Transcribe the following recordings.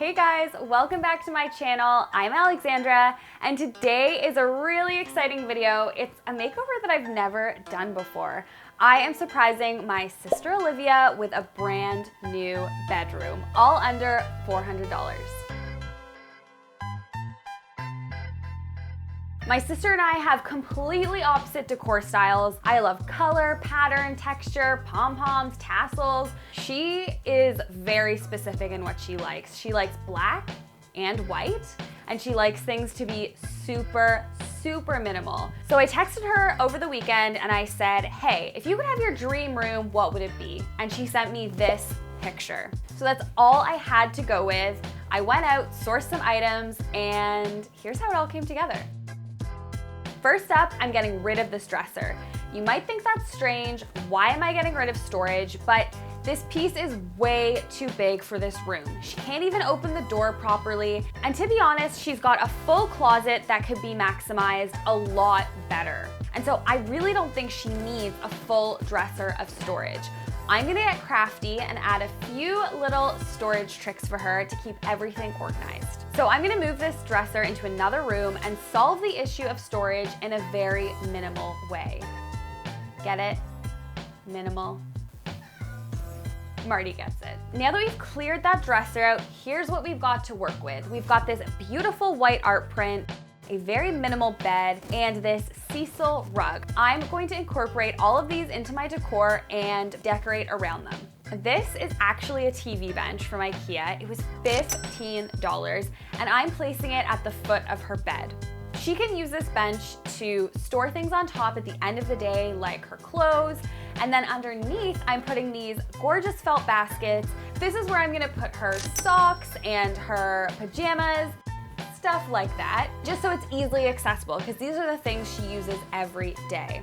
Hey guys, welcome back to my channel. I'm Alexandra, and today is a really exciting video. It's a makeover that I've never done before. I am surprising my sister Olivia with a brand new bedroom, all under $400. My sister and I have completely opposite decor styles. I love color, pattern, texture, pom-poms, tassels. She is very specific in what she likes. She likes black and white, and she likes things to be super minimal. So I texted her over the weekend and I said, hey, if you could have your dream room, what would it be? And she sent me this picture. So that's all I had to go with. I went out, sourced some items, and here's how it all came together. First up, I'm getting rid of this dresser. You might think that's strange. Why am I getting rid of storage? But this piece is way too big for this room. She can't even open the door properly. And to be honest, she's got a full closet that could be maximized a lot better. And so I really don't think she needs a full dresser of storage. I'm gonna get crafty and add a few little storage tricks for her to keep everything organized. So I'm gonna move this dresser into another room and solve the issue of storage in a very minimal way. Get it? Minimal. Marty gets it. Now that we've cleared that dresser out, here's what we've got to work with. We've got this beautiful white art print, a very minimal bed, and this Cecil rug. I'm going to incorporate all of these into my decor and decorate around them. This is actually a TV bench from IKEA. It was $15, and I'm placing it at the foot of her bed. She can use this bench to store things on top at the end of the day, like her clothes, and then underneath, I'm putting these gorgeous felt baskets. This is where I'm gonna put her socks and her pajamas, stuff like that, just so it's easily accessible, because these are the things she uses every day.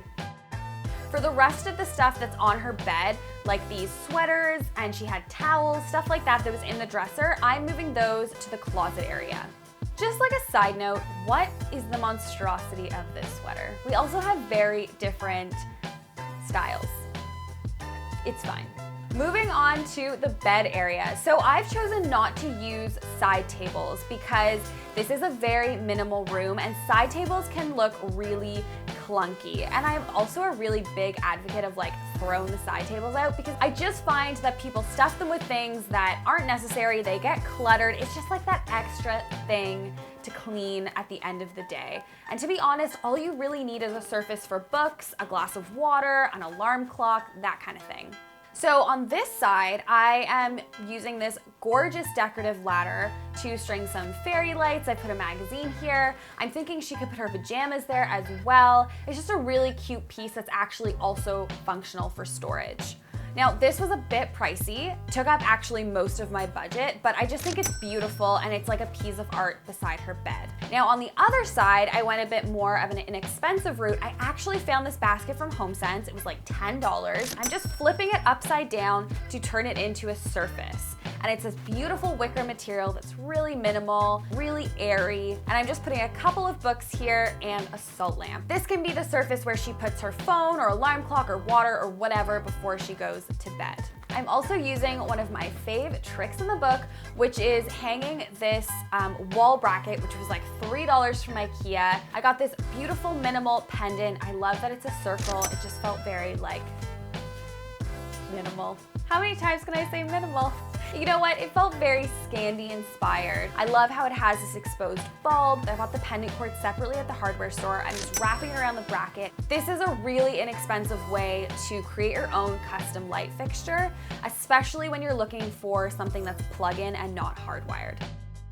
For the rest of the stuff that's on her bed, like these sweaters, and she had towels, stuff like that that was in the dresser, I'm moving those to the closet area. Just like a side note, what is the monstrosity of this sweater? We also have very different styles. It's fine. Moving on to the bed area. So I've chosen not to use side tables because this is a very minimal room and side tables can look really clunky. And I'm also a really big advocate of like throwing the side tables out because I just find that people stuff them with things that aren't necessary. They get cluttered. It's just like that extra thing to clean at the end of the day. And to be honest, all you really need is a surface for books, a glass of water, an alarm clock, that kind of thing. So on this side, I am using this gorgeous decorative ladder to string some fairy lights. I put a magazine here. I'm thinking she could put her pajamas there as well. It's just a really cute piece that's actually also functional for storage. Now, this was a bit pricey, took up actually most of my budget, but I just think it's beautiful and it's like a piece of art beside her bed. Now, on the other side, I went a bit more of an inexpensive route. I actually found this basket from HomeSense. It was like $10. I'm just flipping it upside down to turn it into a surface. And it's this beautiful wicker material that's really minimal, really airy, and I'm just putting a couple of books here and a salt lamp. This can be the surface where she puts her phone or alarm clock or water or whatever before she goes to bed. I'm also using one of my fave tricks in the book, which is hanging this wall bracket, which was like $3 from IKEA. I got this beautiful minimal pendant. I love that it's a circle. It just felt very like minimal. How many times can I say minimal? You know what? It felt very Scandi inspired. I love how it has this exposed bulb. I bought the pendant cord separately at the hardware store. I'm just wrapping it around the bracket. This is a really inexpensive way to create your own custom light fixture, especially when you're looking for something that's plug-in and not hardwired.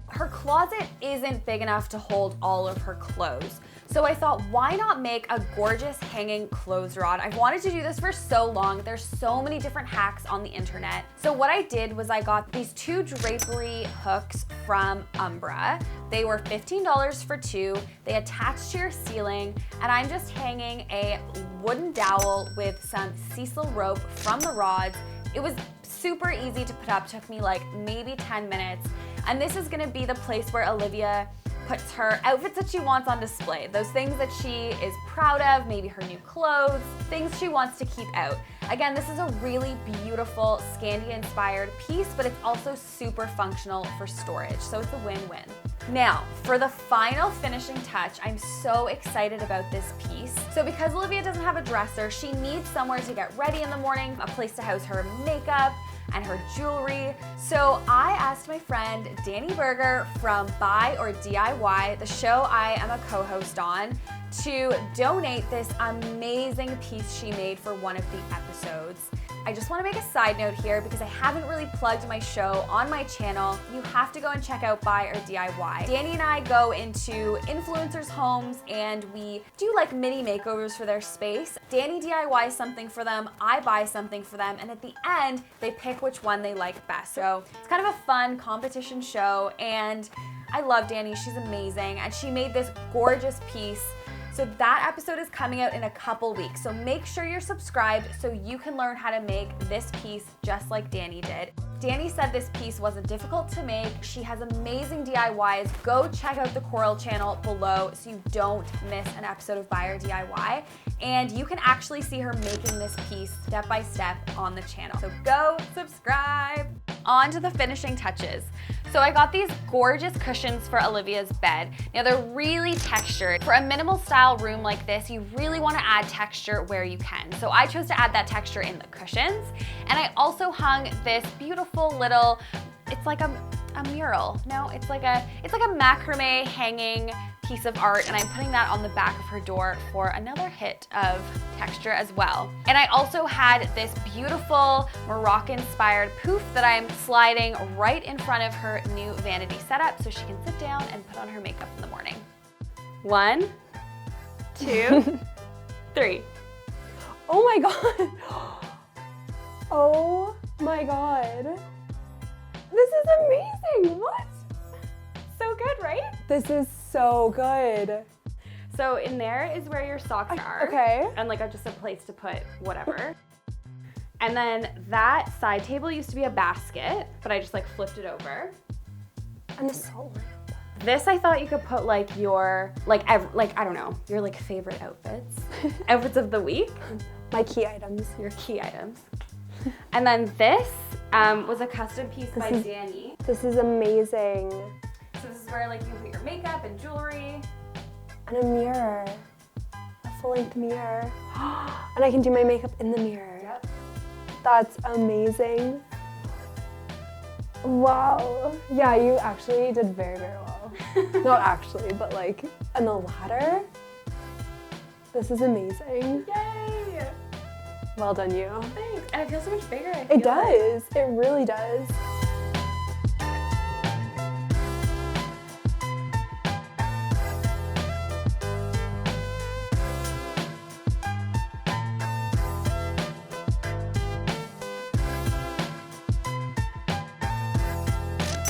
Her closet isn't big enough to hold all of her clothes. So I thought, why not make a gorgeous hanging clothes rod? I've wanted to do this for so long. There's so many different hacks on the internet. So what I did was I got these two drapery hooks from Umbra. They were $15 for two. They attach to your ceiling, and I'm just hanging a wooden dowel with some Cecil rope from the rods. It was super easy to put up, took me like maybe 10 minutes. And this is gonna be the place where Olivia puts her outfits that she wants on display, those things that she is proud of, maybe her new clothes, things she wants to keep out. Again, this is a really beautiful Scandi-inspired piece, but it's also super functional for storage, so it's a win-win. Now, for the final finishing touch, I'm so excited about this piece. So because Olivia doesn't have a dresser, she needs somewhere to get ready in the morning, a place to house her makeup and her jewelry. So I asked my friend Danny Berger from Buy or DIY, the show I am a co-host on, to donate this amazing piece she made for one of the episodes. I just want to make a side note here because I haven't really plugged my show on my channel. You have to go and check out Buy or DIY. Danny and I go into influencers' homes and we do like mini makeovers for their space. Danny DIYs something for them, I buy something for them, and at the end, they pick which one they like best. So it's kind of a fun competition show, and I love Danny, she's amazing, and she made this gorgeous piece. So that episode is coming out in a couple weeks. So make sure you're subscribed so you can learn how to make this piece just like Danny did. Danny said this piece wasn't difficult to make. She has amazing DIYs. Go check out the Coral channel below so you don't miss an episode of Buy or DIY. And you can actually see her making this piece step by step on the channel. So go subscribe. On to the finishing touches. So I got these gorgeous cushions for Olivia's bed. Now they're really textured. For a minimal style room like this, you really want to add texture where you can. So I chose to add that texture in the cushions. And I also hung this beautiful little, it's like a mural. No, it's like a macrame hanging piece of art, and I'm putting that on the back of her door for another hit of texture as well. And I also had this beautiful Moroccan-inspired poof that I'm sliding right in front of her new vanity setup so she can sit down and put on her makeup in the morning. 1, 2, 3. Oh my god. Oh my god. This is amazing. What? So good, right? This is so good. So in there is where your socks are. Okay. And like just a place to put whatever. And then that side table used to be a basket, but I just like flipped it over. And the salt lamp. This I thought you could put like your, I don't know, your like favorite outfits. Outfits of the week. My key items. Your key items. And then this was a custom piece by Danny. This is amazing. So this is where like you put your makeup and jewelry. And a mirror. A full-length mirror. And I can do my makeup in the mirror. Yep. That's amazing. Wow. Yeah, you actually did very, very well. Not actually, but like, and the ladder. This is amazing. Yay! Well done, you. Thanks. And it feels so much bigger. I feel It does. It really does.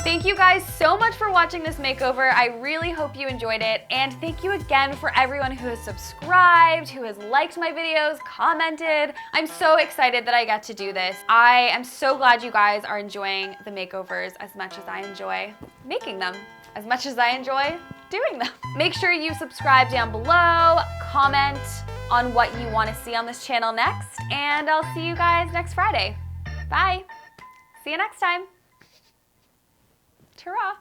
Thank you guys so much for watching this makeover. I really hope you enjoyed it. And thank you again for everyone who has subscribed, who has liked my videos, commented. I'm so excited that I get to do this. I am so glad you guys are enjoying the makeovers as much as I enjoy making them, as much as I enjoy doing them. Make sure you subscribe down below, comment on what you want to see on this channel next, and I'll see you guys next Friday. Bye. See you next time. Ta-ra!